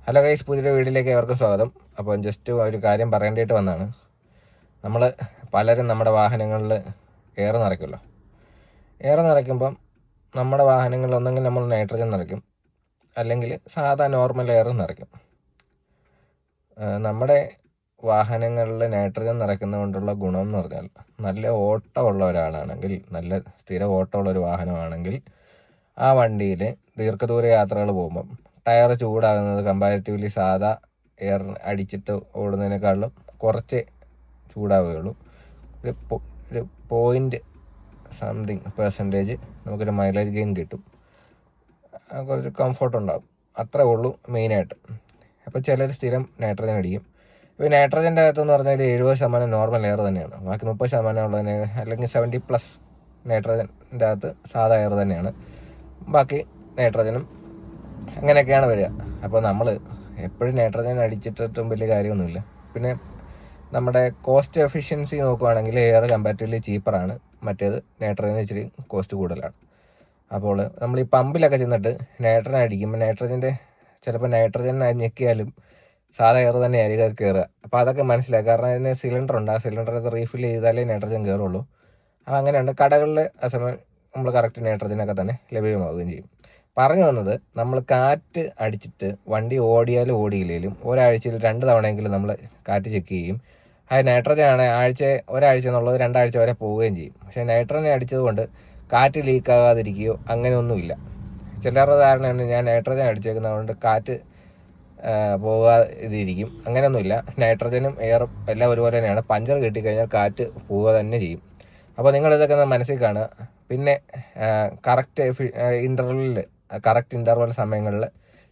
Hello guys, പുതിയൊരു വീഡിയോയിലേക്ക് ഏവർക്കും സ്വാഗതം. അപ്പോൾ ജസ്റ്റ് ഒരു കാര്യം പറയേണ്ടിയിട്ട് വന്നതാണ്. നമ്മൾ പലരും നമ്മുടെ വാഹനങ്ങളിൽ എയർ നിറയ്ക്കുമല്ലോ. എയർ നിറയ്ക്കുമ്പം നമ്മുടെ വാഹനങ്ങളിൽ ഒന്നെങ്കിൽ നമ്മൾ നൈട്രജൻ നിറയ്ക്കും, അല്ലെങ്കിൽ സാധാ നോർമൽ എയർ നിറയ്ക്കും. നമ്മുടെ വാഹനങ്ങളിൽ നൈട്രജൻ നിറയ്ക്കുന്നതുകൊണ്ടുള്ള ഗുണം എന്ന് പറഞ്ഞാൽ, നല്ല ഓട്ടമുള്ള ഒരാളാണെങ്കിൽ, നല്ല സ്ഥിര ഓട്ടമുള്ള ഒരു വാഹനമാണെങ്കിൽ ആ വണ്ടിയിൽ ദീർഘദൂര യാത്രകൾ പോകുമ്പം ടയർ ചൂടാകുന്നത് കമ്പാരിറ്റീവ്ലി സാധാ എയർ അടിച്ചിട്ട് ഓടുന്നതിനേക്കാളും കുറച്ച് ചൂടാവുകയുള്ളൂ. ഒരു 0.something% നമുക്കൊരു മൈലേജ് ഗെയിൻ കിട്ടും, കുറച്ച് കംഫർട്ട് ഉണ്ടാകും. അത്രേ ഉള്ളൂ മെയിനായിട്ട്. അപ്പോൾ ചിലർ സ്ഥിരം നൈട്രജൻ അടിക്കും. ഇപ്പോൾ നൈട്രജൻ്റെ അകത്തെന്ന് പറഞ്ഞാൽ 70% നോർമൽ എയർ തന്നെയാണ്. ബാക്കി 30% ഉള്ളതിന്, അല്ലെങ്കിൽ 70+ നൈട്രജൻ്റെ അകത്ത് സാധാ എയർ തന്നെയാണ്. ബാക്കി നൈട്രജനും അങ്ങനെയൊക്കെയാണ് വരിക. അപ്പോൾ നമ്മൾ എപ്പോഴും നൈട്രജൻ അടിച്ചിട്ടും വലിയ കാര്യമൊന്നുമില്ല. പിന്നെ നമ്മുടെ കോസ്റ്റ് എഫിഷ്യൻസി നോക്കുകയാണെങ്കിൽ എയർ കമ്പാരിറ്റീവ്ലി ചീപ്പറാണ്, മറ്റേത് നൈട്രജന് ഇച്ചിരി കോസ്റ്റ് കൂടുതലാണ്. അപ്പോൾ നമ്മൾ ഈ പമ്പിലൊക്കെ ചെന്നിട്ട് നൈട്രജൻ അടിക്കുമ്പോൾ ചിലപ്പോൾ നൈട്രജൻ ഞെക്കിയാലും സാധാ എയർ തന്നെ ആയിരിക്കും കയറുക. അപ്പോൾ അതൊക്കെ മനസ്സിലാക്കുക. കാരണം അതിന് സിലിണ്ടർ ഉണ്ട്, ആ സിലിണ്ടർ റീഫിൽ ചെയ്താലേ നൈട്രജൻ കയറുള്ളൂ. അപ്പോൾ അങ്ങനെയുണ്ട്. കടകളിൽ ആ സമയം നമ്മൾ കറക്റ്റ് നൈട്രജനൊക്കെ തന്നെ ലഭ്യമാവുകയും ചെയ്യും. പറഞ്ഞു വന്നത്, നമ്മൾ കാറ്റ് അടിച്ചിട്ട് വണ്ടി ഓടിയാലും ഓടിയില്ലെങ്കിലും ഒരാഴ്ചയിൽ 2 തവണയെങ്കിലും നമ്മൾ കാറ്റ് ചെക്ക് ചെയ്യും. അത് നൈട്രജൻ ആണ് ഒരാഴ്ച എന്നുള്ളത് 2 ആഴ്ച വരെ പോവുകയും ചെയ്യും. പക്ഷേ നൈട്രജൻ അടിച്ചതുകൊണ്ട് കാറ്റ് ലീക്കാകാതിരിക്കുകയോ അങ്ങനെയൊന്നുമില്ല. ചിലരുടെ ധാരണയാണ് ഞാൻ നൈട്രജൻ അടിച്ചേക്കുന്നതുകൊണ്ട് കാറ്റ് പോകാതിരിക്കും. അങ്ങനെയൊന്നുമില്ല. നൈട്രജനും എയറും എല്ലാം ഒരുപോലെ തന്നെയാണ്. പഞ്ചർ കിട്ടിക്കഴിഞ്ഞാൽ കാറ്റ് പോവുക തന്നെ ചെയ്യും. അപ്പോൾ നിങ്ങളിതൊക്കെ ഒന്ന് മനസ്സിൽ കാണുക. പിന്നെ കറക്റ്റ് ഇൻ്റർവൽ സമയങ്ങളിൽ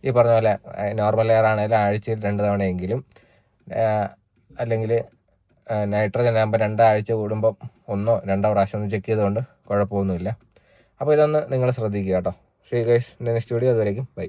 ഈ പറഞ്ഞ പോലെ നോർമൽ എയർ ആണെങ്കിലും ആഴ്ചയിൽ 2 തവണയെങ്കിലും, അല്ലെങ്കിൽ നൈട്രജൻ ആകുമ്പോൾ 2 ആഴ്ച കൂടുമ്പം 1-2 പ്രാവശ്യം ഒന്ന് ചെക്ക് ചെയ്തുകൊണ്ട് കുഴപ്പമൊന്നുമില്ല. അപ്പോൾ ഇതൊന്ന് നിങ്ങൾ ശ്രദ്ധിക്കുക കേട്ടോ. നെക്സ്റ്റ് വീഡിയോ അതുവരേക്കും ബൈ.